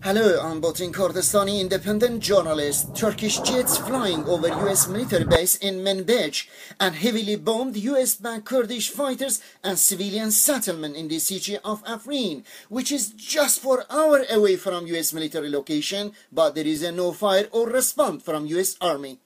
Hello, I'm Batin Kurdistani independent journalist. Turkish jets flying over US military base in Manbij and heavily bombed US-backed Kurdish fighters and civilian settlement in the city of Afrin, which is just 4 hours away from US military location, but there is no fire or response from US Army.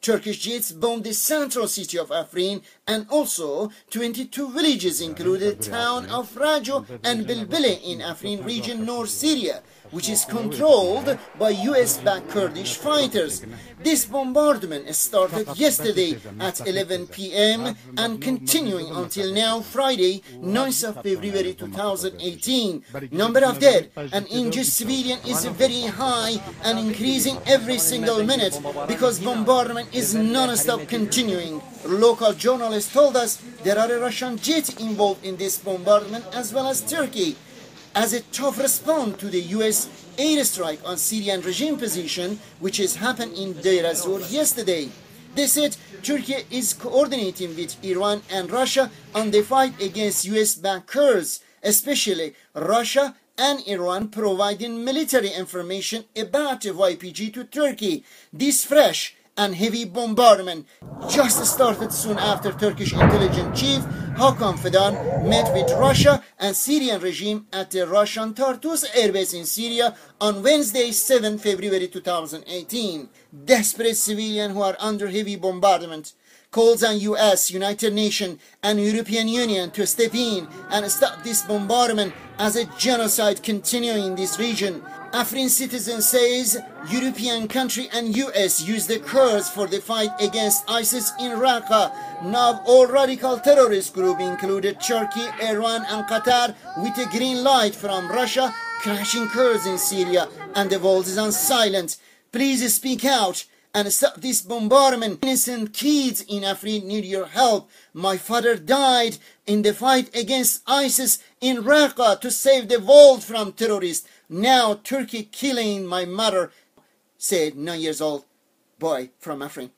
Turkish jets bombed the central city of Afrin and also 22 villages including the town of Rajo and Bilbile in Afrin region, North Syria, which is controlled by US-backed Kurdish fighters. This bombardment started yesterday at 11 p.m. and continuing until now, Friday, 9th of February 2018. Number of dead and injured civilian is very high and increasing every single minute because bombardment is non-stop continuing. Local journalists told us there are Russian jets involved in this bombardment as well as Turkey. As a tough response to the US airstrike on Syrian regime position, which has happened in Deir ez-Zor yesterday. They said Turkey is coordinating with Iran and Russia on the fight against US-backed Kurds, especially Russia and Iran providing military information about the YPG to Turkey. This fresh and heavy bombardment just started soon after Turkish intelligence chief Hakan Fidan met with Russia and Syrian regime at the Russian Tartus airbase in Syria on Wednesday, 7 February 2018. Desperate civilians who are under heavy bombardment calls on US, United Nations and European Union to step in and stop this bombardment as a genocide continuing in this region. Afrin citizen says European country and US use the Kurds for the fight against ISIS in Raqqa. Now all radical terrorist group included Turkey, Iran and Qatar with a green light from Russia crashing Kurds in Syria, and the world is on silent. Please speak out and stop this bombardment. Innocent kids in Afrin need your help. My father died in the fight against ISIS in Raqqa to save the world from terrorists. Now Turkey killing my mother, said 9 years old boy from Afrin.